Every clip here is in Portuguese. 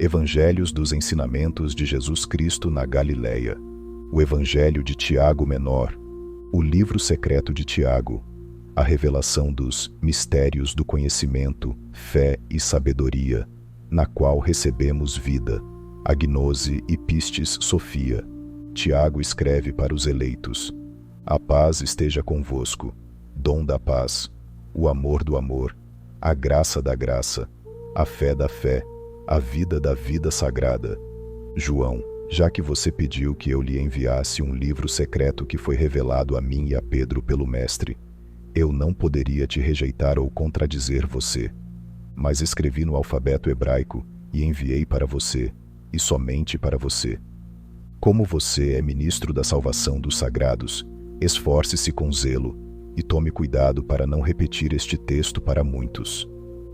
Evangelhos dos Ensinamentos de Jesus Cristo na Galileia, o Evangelho de Tiago Menor, o livro secreto de Tiago, a revelação dos mistérios do conhecimento, fé e sabedoria, na qual recebemos vida, a gnose e pistis Sofia. Tiago escreve para os eleitos: a paz esteja convosco, dom da paz, o amor do amor, a graça da graça, a fé da fé, a vida da vida sagrada. João, já que você pediu que eu lhe enviasse um livro secreto que foi revelado a mim e a Pedro pelo Mestre, eu não poderia te rejeitar ou contradizer você. Mas escrevi no alfabeto hebraico e enviei para você, e somente para você. Como você é ministro da salvação dos sagrados, esforce-se com zelo e tome cuidado para não repetir este texto para muitos.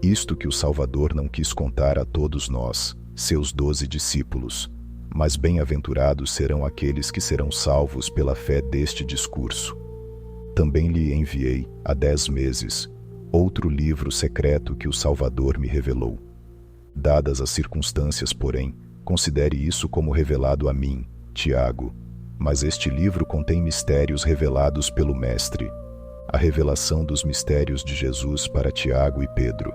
Isto que o Salvador não quis contar a todos nós, seus 12 discípulos, mas bem-aventurados serão aqueles que serão salvos pela fé deste discurso. Também lhe enviei, há 10 meses, outro livro secreto que o Salvador me revelou. Dadas as circunstâncias, porém, considere isso como revelado a mim, Tiago. Mas este livro contém mistérios revelados pelo Mestre, a revelação dos mistérios de Jesus para Tiago e Pedro.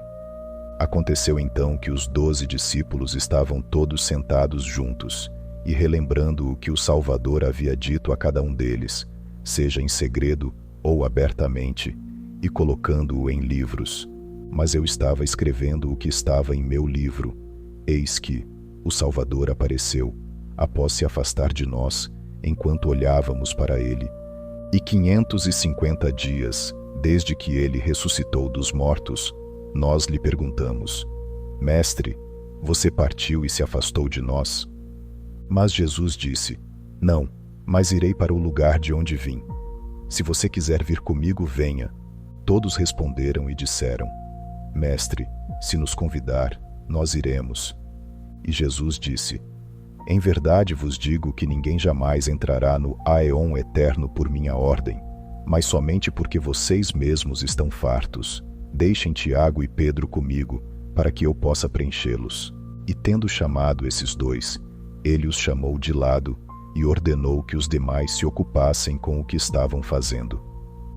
Aconteceu então que os 12 discípulos estavam todos sentados juntos, e relembrando o que o Salvador havia dito a cada um deles, seja em segredo ou abertamente, e colocando-o em livros. Mas eu estava escrevendo o que estava em meu livro. Eis que o Salvador apareceu, após se afastar de nós, enquanto olhávamos para ele. E 550 dias, desde que ele ressuscitou dos mortos, nós lhe perguntamos: Mestre, você partiu e se afastou de nós? Mas Jesus disse: Não, mas irei para o lugar de onde vim. Se você quiser vir comigo, venha. Todos responderam e disseram: Mestre, se nos convidar, nós iremos. E Jesus disse: Em verdade vos digo que ninguém jamais entrará no aeon eterno por minha ordem, mas somente porque vocês mesmos estão fartos. Deixem Tiago e Pedro comigo, para que eu possa preenchê-los. E tendo chamado esses 2, ele os chamou de lado e ordenou que os demais se ocupassem com o que estavam fazendo.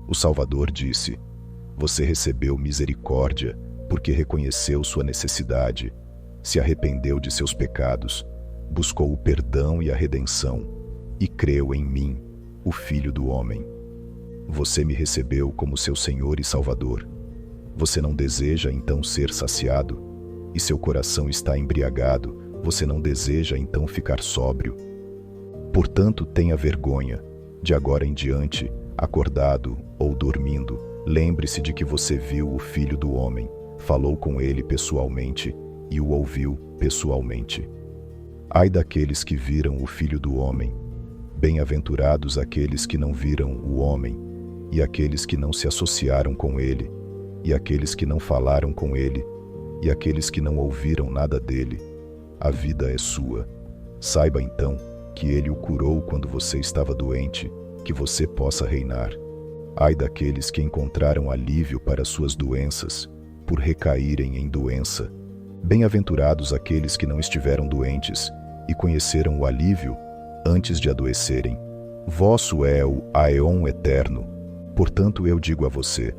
O Salvador disse: Você recebeu misericórdia, porque reconheceu sua necessidade, se arrependeu de seus pecados, buscou o perdão e a redenção, e creu em mim, o Filho do Homem. Você me recebeu como seu Senhor e Salvador. Você não deseja então ser saciado? E seu coração está embriagado, você não deseja então ficar sóbrio? Portanto, tenha vergonha. De agora em diante, acordado ou dormindo, lembre-se de que você viu o Filho do Homem, falou com ele pessoalmente e o ouviu pessoalmente. Ai daqueles que viram o Filho do Homem! Bem-aventurados aqueles que não viram o homem, e aqueles que não se associaram com ele, e aqueles que não falaram com ele, e aqueles que não ouviram nada dele. A vida é sua. Saiba então que ele o curou quando você estava doente, que você possa reinar. Ai daqueles que encontraram alívio para suas doenças, por recaírem em doença. Bem-aventurados aqueles que não estiveram doentes e conheceram o alívio antes de adoecerem. Vosso é o aeon eterno. Portanto eu digo a você: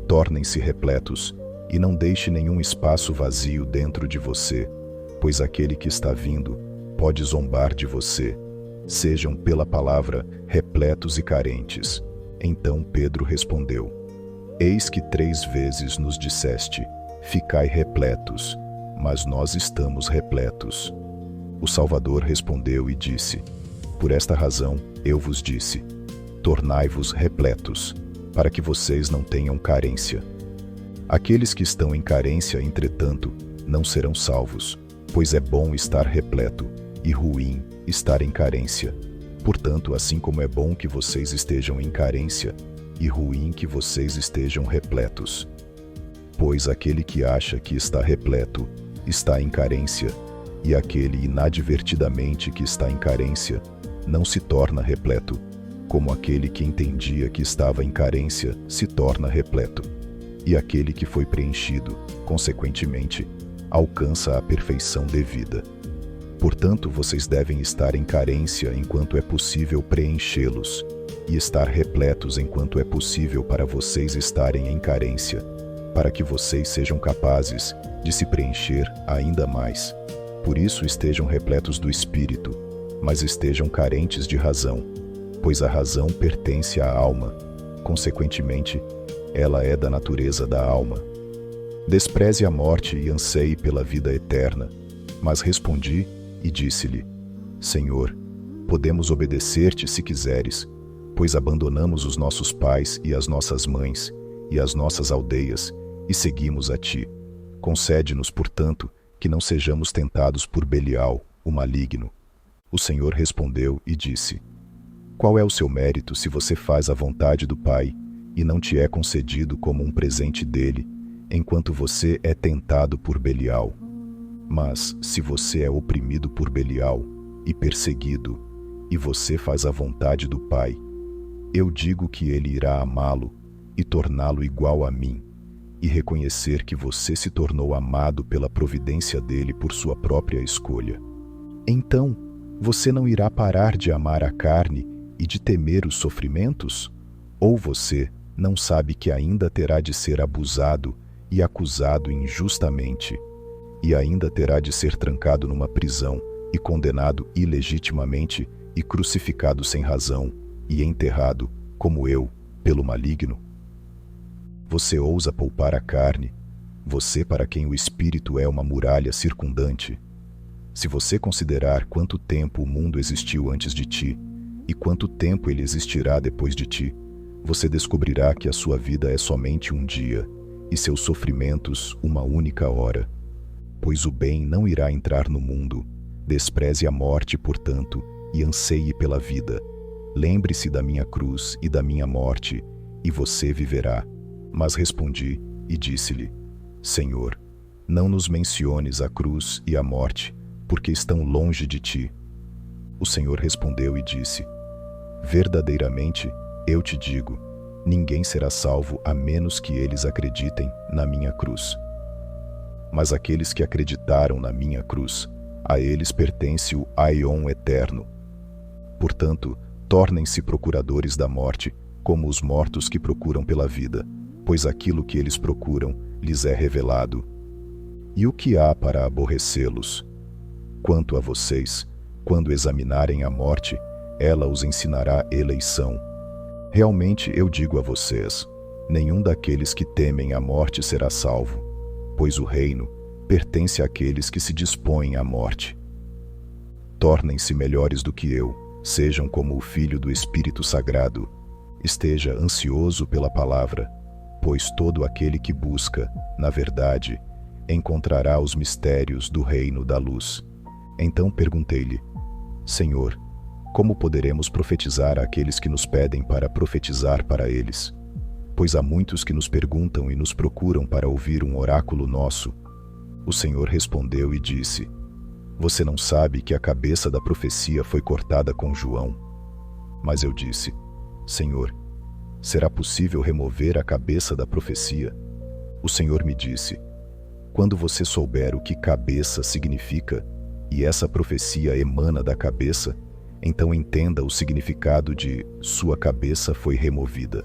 tornem-se repletos, e não deixe nenhum espaço vazio dentro de você, pois aquele que está vindo pode zombar de você. Sejam pela palavra repletos e carentes. Então Pedro respondeu: Eis que 3 vezes nos disseste: ficai repletos, mas nós estamos repletos. O Salvador respondeu e disse: Por esta razão eu vos disse: tornai-vos repletos, para que vocês não tenham carência. Aqueles que estão em carência, entretanto, não serão salvos, pois é bom estar repleto, e ruim estar em carência. Portanto, assim como é bom que vocês estejam em carência, e ruim que vocês estejam repletos. Pois aquele que acha que está repleto, está em carência, e aquele inadvertidamente que está em carência, não se torna repleto, como aquele que entendia que estava em carência se torna repleto. E aquele que foi preenchido, consequentemente, alcança a perfeição devida. Portanto, vocês devem estar em carência enquanto é possível preenchê-los, e estar repletos enquanto é possível para vocês estarem em carência, para que vocês sejam capazes de se preencher ainda mais. Por isso estejam repletos do Espírito, mas estejam carentes de razão, pois a razão pertence à alma. Consequentemente, ela é da natureza da alma. Despreze a morte e anseie pela vida eterna. Mas respondi e disse-lhe: Senhor, podemos obedecer-te se quiseres, pois abandonamos os nossos pais e as nossas mães e as nossas aldeias e seguimos a ti. Concede-nos, portanto, que não sejamos tentados por Belial, o maligno. O Senhor respondeu e disse: Qual é o seu mérito se você faz a vontade do Pai e não te é concedido como um presente dele, enquanto você é tentado por Belial? Mas, se você é oprimido por Belial e perseguido, e você faz a vontade do Pai, eu digo que ele irá amá-lo e torná-lo igual a mim, e reconhecer que você se tornou amado pela providência dele por sua própria escolha. Então, você não irá parar de amar a carne e de temer os sofrimentos? Ou você não sabe que ainda terá de ser abusado e acusado injustamente, e ainda terá de ser trancado numa prisão e condenado ilegitimamente e crucificado sem razão e enterrado, como eu, pelo maligno? Você ousa poupar a carne, você para quem o Espírito é uma muralha circundante. Se você considerar quanto tempo o mundo existiu antes de ti, e quanto tempo ele existirá depois de ti, você descobrirá que a sua vida é somente um dia, e seus sofrimentos uma única hora. Pois o bem não irá entrar no mundo. Despreze a morte, portanto, e anseie pela vida. Lembre-se da minha cruz e da minha morte, e você viverá. Mas respondi e disse-lhe: Senhor, não nos menciones a cruz e a morte, porque estão longe de ti. O Senhor respondeu e disse: Verdadeiramente, eu te digo, ninguém será salvo a menos que eles acreditem na minha cruz. Mas aqueles que acreditaram na minha cruz, a eles pertence o aion eterno. Portanto, tornem-se procuradores da morte, como os mortos que procuram pela vida, pois aquilo que eles procuram lhes é revelado. E o que há para aborrecê-los? Quanto a vocês, quando examinarem a morte, ela os ensinará eleição. Realmente eu digo a vocês, nenhum daqueles que temem a morte será salvo, pois o reino pertence àqueles que se dispõem à morte. Tornem-se melhores do que eu, sejam como o Filho do Espírito Sagrado. Esteja ansioso pela palavra, pois todo aquele que busca, na verdade, encontrará os mistérios do reino da luz. Então perguntei-lhe: Senhor, como poderemos profetizar àqueles que nos pedem para profetizar para eles? Pois há muitos que nos perguntam e nos procuram para ouvir um oráculo nosso. O Senhor respondeu e disse: Você não sabe que a cabeça da profecia foi cortada com João? Mas eu disse: Senhor, será possível remover a cabeça da profecia? O Senhor me disse: Quando você souber o que cabeça significa, e essa profecia emana da cabeça, então entenda o significado de sua cabeça foi removida.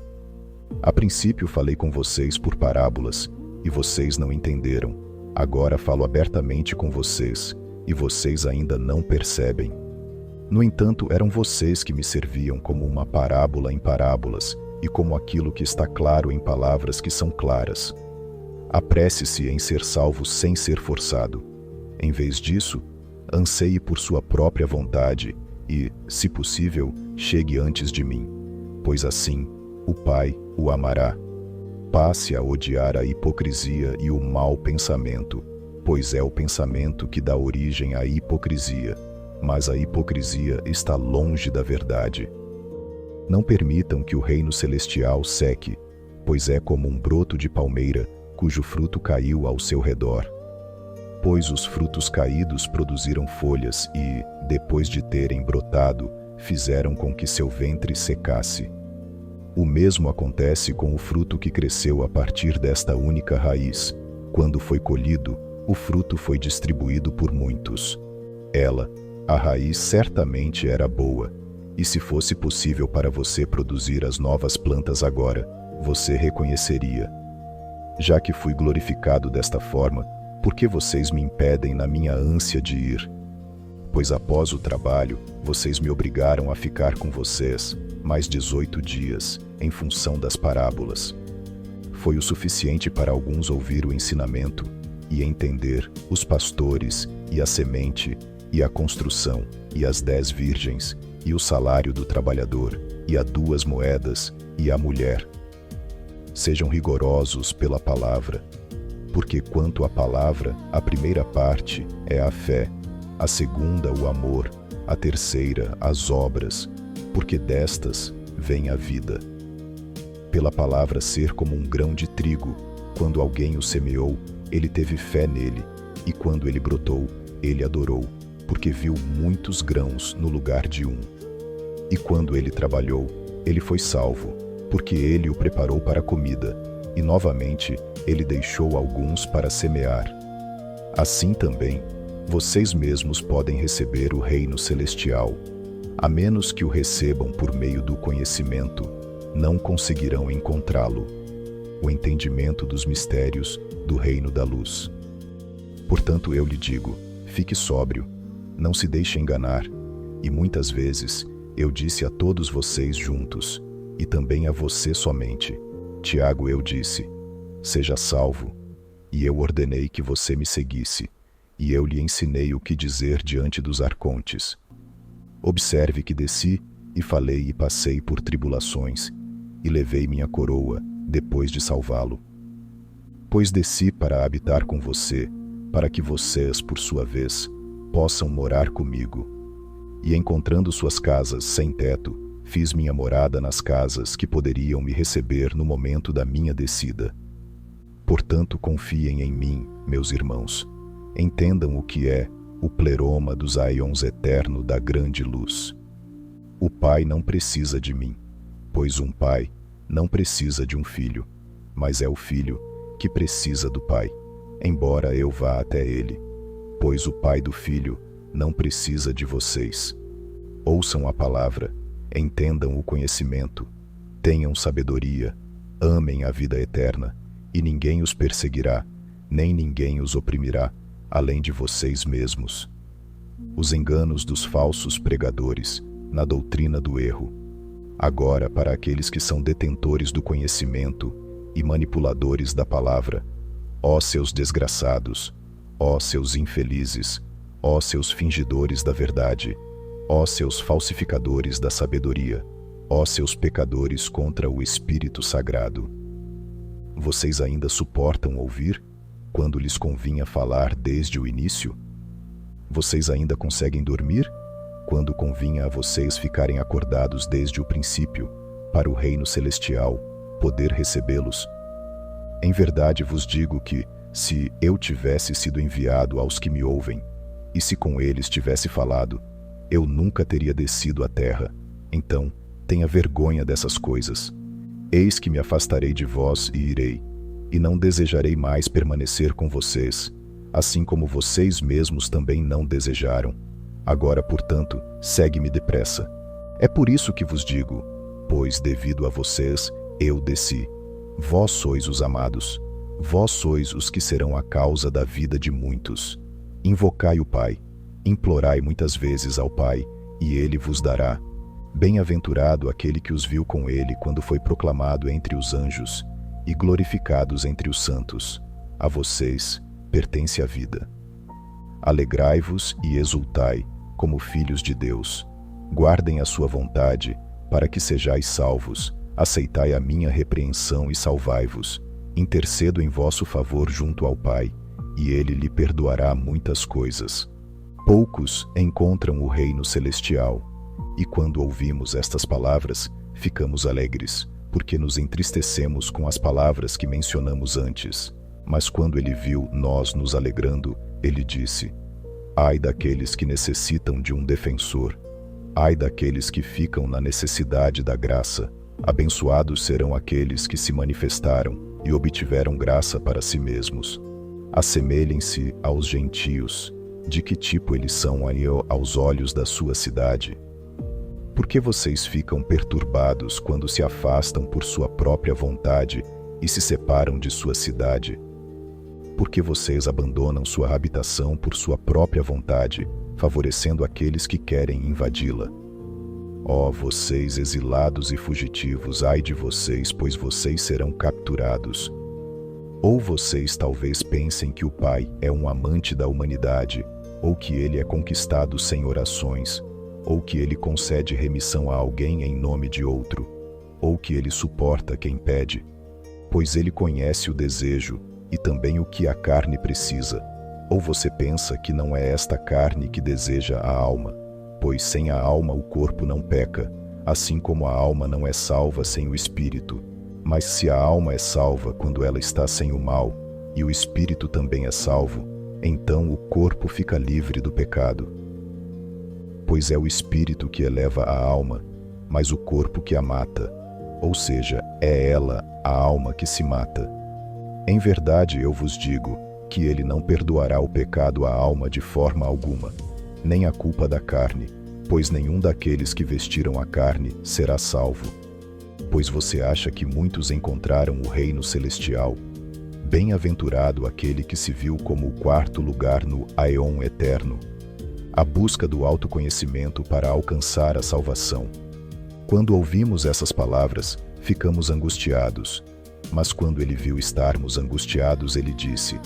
A princípio falei com vocês por parábolas, e vocês não entenderam. Agora falo abertamente com vocês, e vocês ainda não percebem. No entanto, eram vocês que me serviam como uma parábola em parábolas, e como aquilo que está claro em palavras que são claras. Apresse-se em ser salvo sem ser forçado. Em vez disso, anseie por sua própria vontade e, se possível, chegue antes de mim, pois assim o Pai o amará. Passe a odiar a hipocrisia e o mau pensamento, pois é o pensamento que dá origem à hipocrisia, mas a hipocrisia está longe da verdade. Não permitam que o reino celestial seque, pois é como um broto de palmeira cujo fruto caiu ao seu redor. Pois os frutos caídos produziram folhas e, depois de terem brotado, fizeram com que seu ventre secasse. O mesmo acontece com o fruto que cresceu a partir desta única raiz. Quando foi colhido, o fruto foi distribuído por muitos. Ela, a raiz, certamente era boa, e se fosse possível para você produzir as novas plantas agora, você reconheceria. Já que fui glorificado desta forma, por que vocês me impedem na minha ânsia de ir? Pois após o trabalho, vocês me obrigaram a ficar com vocês mais 18 dias, em função das parábolas. Foi o suficiente para alguns ouvir o ensinamento e entender os pastores e a semente e a construção e as 10 virgens e o salário do trabalhador e a 2 moedas e a mulher. Sejam rigorosos pela palavra, porque quanto à palavra, a primeira parte é a fé, a segunda o amor, a terceira as obras, porque destas vem a vida. Pela palavra ser como um grão de trigo, quando alguém o semeou, ele teve fé nele, e quando ele brotou, ele adorou, porque viu muitos grãos no lugar de um. E quando ele trabalhou, ele foi salvo, porque ele o preparou para a comida, e novamente ele deixou alguns para semear. Assim também, vocês mesmos podem receber o reino celestial. A menos que o recebam por meio do conhecimento, não conseguirão encontrá-lo. O entendimento dos mistérios do reino da luz. Portanto, eu lhe digo, fique sóbrio, não se deixe enganar, e muitas vezes eu disse a todos vocês juntos, e também a você somente. Tiago, eu disse, seja salvo, e eu ordenei que você me seguisse, e eu lhe ensinei o que dizer diante dos arcontes. Observe que desci, e falei e passei por tribulações, e levei minha coroa, depois de salvá-lo. Pois desci para habitar com você, para que vocês, por sua vez, possam morar comigo. E encontrando suas casas sem teto, fiz minha morada nas casas que poderiam me receber no momento da minha descida. Portanto, confiem em mim, meus irmãos. Entendam o que é o pleroma dos aions eterno da grande luz. O pai não precisa de mim, pois um pai não precisa de um filho, mas é o filho que precisa do pai, embora eu vá até ele, pois o pai do filho não precisa de vocês. Ouçam a palavra, entendam o conhecimento, tenham sabedoria, amem a vida eterna, e ninguém os perseguirá, nem ninguém os oprimirá, além de vocês mesmos. Os enganos dos falsos pregadores, na doutrina do erro. Agora, para aqueles que são detentores do conhecimento e manipuladores da palavra, ó seus desgraçados, ó seus infelizes, ó seus fingidores da verdade, ó seus falsificadores da sabedoria, ó seus pecadores contra o Espírito Sagrado. Vocês ainda suportam ouvir, quando lhes convinha falar desde o início? Vocês ainda conseguem dormir, quando convinha a vocês ficarem acordados desde o princípio, para o reino celestial, poder recebê-los? Em verdade vos digo que, se eu tivesse sido enviado aos que me ouvem, e se com eles tivesse falado, eu nunca teria descido à terra. Então, tenha vergonha dessas coisas. Eis que me afastarei de vós e irei, e não desejarei mais permanecer com vocês, assim como vocês mesmos também não desejaram. Agora, portanto, segue-me depressa. É por isso que vos digo, pois devido a vocês eu desci. Vós sois os amados, vós sois os que serão a causa da vida de muitos. Invocai o Pai, implorai muitas vezes ao Pai, e Ele vos dará. Bem-aventurado aquele que os viu com Ele quando foi proclamado entre os anjos, e glorificados entre os santos. A vocês pertence a vida. Alegrai-vos e exultai, como filhos de Deus. Guardem a sua vontade, para que sejais salvos. Aceitai a minha repreensão e salvai-vos. Intercedo em vosso favor junto ao Pai, e Ele lhe perdoará muitas coisas. Poucos encontram o reino celestial, e quando ouvimos estas palavras, ficamos alegres, porque nos entristecemos com as palavras que mencionamos antes. Mas quando ele viu nós nos alegrando, ele disse: ai daqueles que necessitam de um defensor, ai daqueles que ficam na necessidade da graça. Abençoados serão aqueles que se manifestaram e obtiveram graça para si mesmos. Assemelhem-se aos gentios, De que tipo eles são aos olhos da sua cidade? Por que vocês ficam perturbados quando se afastam por sua própria vontade e se separam de sua cidade? Por que vocês abandonam sua habitação por sua própria vontade, favorecendo aqueles que querem invadi-la? Ó, vocês exilados e fugitivos, ai de vocês, pois vocês serão capturados. Ou vocês talvez pensem que o Pai é um amante da humanidade, ou que ele é conquistado sem orações, ou que ele concede remissão a alguém em nome de outro, ou que ele suporta quem pede. Pois ele conhece o desejo e também o que a carne precisa. Ou você pensa que não é esta carne que deseja a alma? Pois sem a alma o corpo não peca, assim como a alma não é salva sem o espírito. Mas se a alma é salva quando ela está sem o mal, e o espírito também é salvo, então o corpo fica livre do pecado. Pois é o espírito que eleva a alma, mas o corpo que a mata, ou seja, é ela, a alma, que se mata. Em verdade eu vos digo, que ele não perdoará o pecado à alma de forma alguma, nem a culpa da carne, pois nenhum daqueles que vestiram a carne será salvo. Pois você acha que muitos encontraram o reino celestial? Bem-aventurado aquele que se viu como o quarto lugar no Aeon eterno. A busca do autoconhecimento para alcançar a salvação. Quando ouvimos essas palavras, ficamos angustiados. Mas quando ele viu estarmos angustiados, ele disse: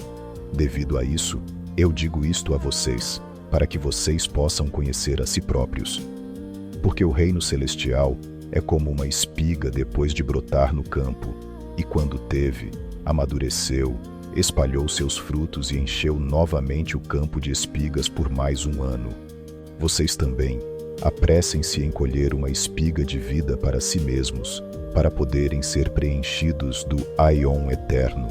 devido a isso, eu digo isto a vocês, para que vocês possam conhecer a si próprios. Porque o reino celestial é como uma espiga depois de brotar no campo, e quando teve, amadureceu, espalhou seus frutos e encheu novamente o campo de espigas por mais um ano. Vocês também, apressem-se em colher uma espiga de vida para si mesmos, para poderem ser preenchidos do Aeon eterno.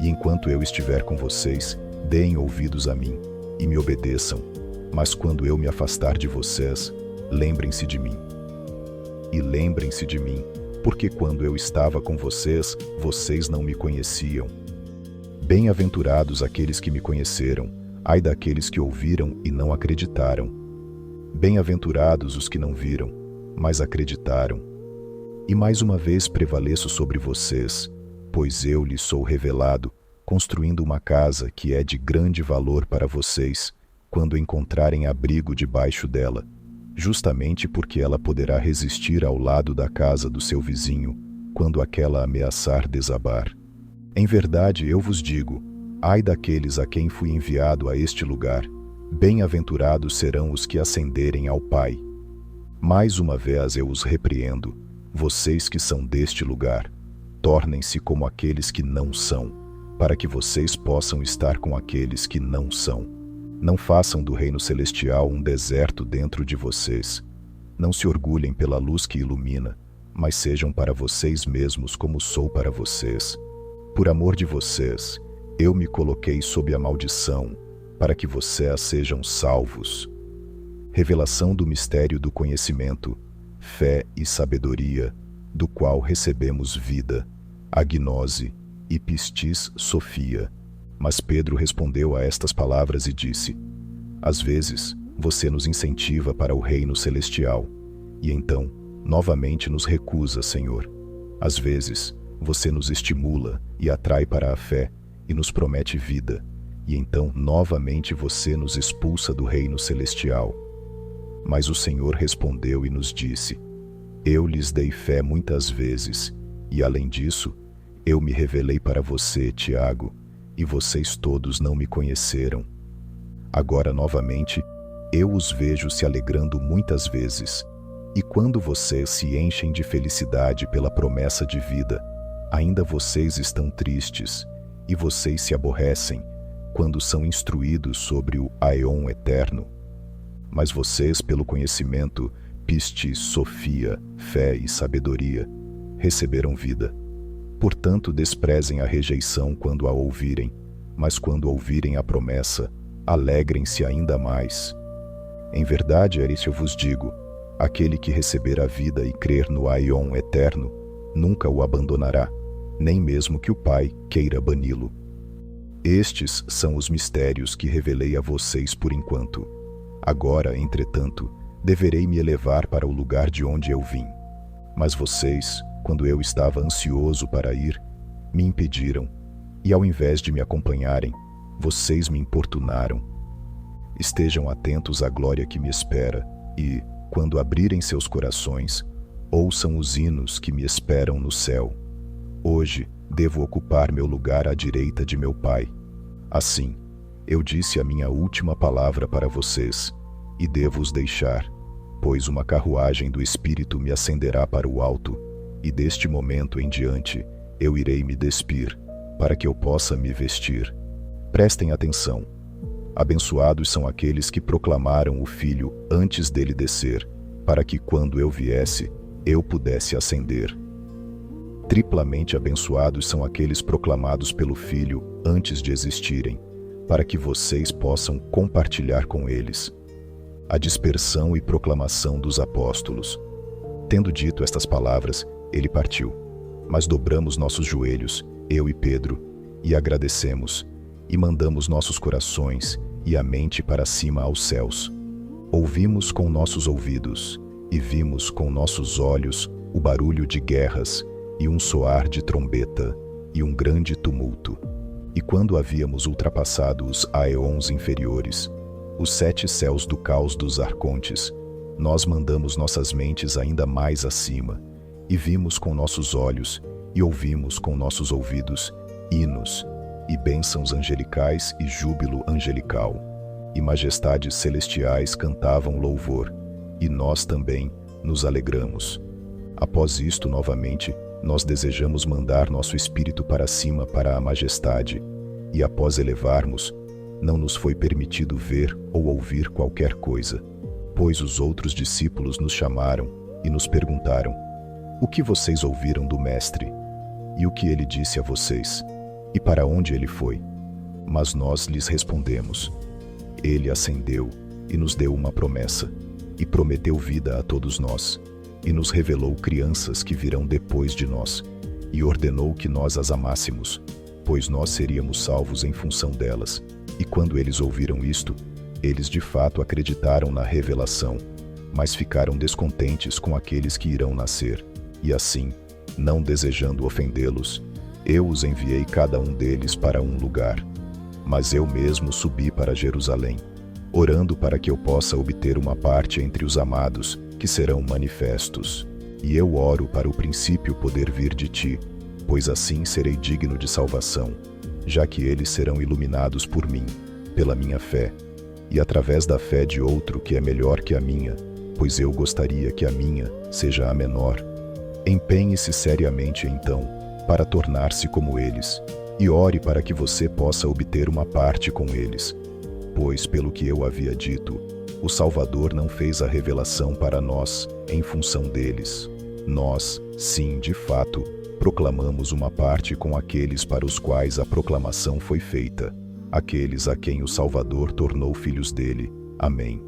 E enquanto eu estiver com vocês, deem ouvidos a mim, e me obedeçam, mas quando eu me afastar de vocês, lembrem-se de mim. E lembrem-se de mim, porque quando eu estava com vocês, vocês não me conheciam. Bem-aventurados aqueles que me conheceram, ai daqueles que ouviram e não acreditaram. Bem-aventurados os que não viram, mas acreditaram. E mais uma vez prevaleço sobre vocês, pois eu lhes sou revelado, construindo uma casa que é de grande valor para vocês, quando encontrarem abrigo debaixo dela, justamente porque ela poderá resistir ao lado da casa do seu vizinho, quando aquela ameaçar desabar. Em verdade eu vos digo, ai daqueles a quem fui enviado a este lugar, bem-aventurados serão os que ascenderem ao Pai. Mais uma vez eu os repreendo, vocês que são deste lugar, tornem-se como aqueles que não são, para que vocês possam estar com aqueles que não são. Não façam do reino celestial um deserto dentro de vocês. Não se orgulhem pela luz que ilumina, mas sejam para vocês mesmos como sou para vocês. Por amor de vocês, eu me coloquei sob a maldição, para que vocês sejam salvos. Revelação do mistério do conhecimento, fé e sabedoria, do qual recebemos vida, agnose e pistis sophia. Mas Pedro respondeu a estas palavras e disse: às vezes, você nos incentiva para o reino celestial, e então, novamente nos recusa, Senhor. Às vezes, você nos estimula e atrai para a fé, e nos promete vida, e então, novamente você nos expulsa do reino celestial. Mas o Senhor respondeu e nos disse: eu lhes dei fé muitas vezes, e além disso, eu me revelei para você, Tiago, e vocês todos não me conheceram. Agora, novamente, eu os vejo se alegrando muitas vezes, e quando vocês se enchem de felicidade pela promessa de vida, ainda vocês estão tristes, e vocês se aborrecem, quando são instruídos sobre o Aeon eterno. Mas vocês, pelo conhecimento, pistis sophia, fé e sabedoria, receberam vida. Portanto, desprezem a rejeição quando a ouvirem, mas quando ouvirem a promessa, alegrem-se ainda mais. Em verdade, é isso eu vos digo, aquele que receber a vida e crer no Aeon eterno, nunca o abandonará, nem mesmo que o Pai queira bani-lo. Estes são os mistérios que revelei a vocês por enquanto. Agora, entretanto, deverei me elevar para o lugar de onde eu vim. Mas vocês, quando eu estava ansioso para ir, me impediram, e ao invés de me acompanharem, vocês me importunaram. Estejam atentos à glória que me espera e, quando abrirem seus corações, ouçam os hinos que me esperam no céu. Hoje, devo ocupar meu lugar à direita de meu Pai. Assim, eu disse a minha última palavra para vocês, e devo-os deixar, pois uma carruagem do Espírito me ascenderá para o alto, e deste momento em diante eu irei me despir, para que eu possa me vestir. Prestem atenção. Abençoados são aqueles que proclamaram o Filho antes dele descer, para que quando eu viesse, eu pudesse ascender. Triplamente abençoados são aqueles proclamados pelo Filho antes de existirem, para que vocês possam compartilhar com eles. A dispersão e proclamação dos apóstolos. Tendo dito estas palavras, ele partiu. Mas dobramos nossos joelhos, eu e Pedro, e agradecemos, e mandamos nossos corações e a mente para cima aos céus. Ouvimos com nossos ouvidos, e vimos com nossos olhos o barulho de guerras, e um soar de trombeta, e um grande tumulto. E quando havíamos ultrapassado os aeons inferiores, os 7 céus do caos dos arcontes, nós mandamos nossas mentes ainda mais acima, e vimos com nossos olhos, e ouvimos com nossos ouvidos, hinos, e bênçãos angelicais e júbilo angelical, e majestades celestiais cantavam louvor, e nós também nos alegramos. Após isto, novamente, nós desejamos mandar nosso espírito para cima para a majestade, e após elevarmos, não nos foi permitido ver ou ouvir qualquer coisa, pois os outros discípulos nos chamaram e nos perguntaram: o que vocês ouviram do Mestre? E o que ele disse a vocês? E para onde ele foi? Mas nós lhes respondemos: ele ascendeu e nos deu uma promessa, e prometeu vida a todos nós, e nos revelou crianças que virão depois de nós, e ordenou que nós as amássemos, pois nós seríamos salvos em função delas. E quando eles ouviram isto, eles de fato acreditaram na revelação, mas ficaram descontentes com aqueles que irão nascer. E assim, não desejando ofendê-los, eu os enviei cada um deles para um lugar. Mas eu mesmo subi para Jerusalém, orando para que eu possa obter uma parte entre os amados, que serão manifestos. E eu oro para o princípio poder vir de ti, pois assim serei digno de salvação, já que eles serão iluminados por mim, pela minha fé, e através da fé de outro que é melhor que a minha, pois eu gostaria que a minha seja a menor. Empenhe-se seriamente, então, para tornar-se como eles, e ore para que você possa obter uma parte com eles. Pois, pelo que eu havia dito, o Salvador não fez a revelação para nós, em função deles. Nós, sim, de fato, proclamamos uma parte com aqueles para os quais a proclamação foi feita, aqueles a quem o Salvador tornou filhos dele. Amém.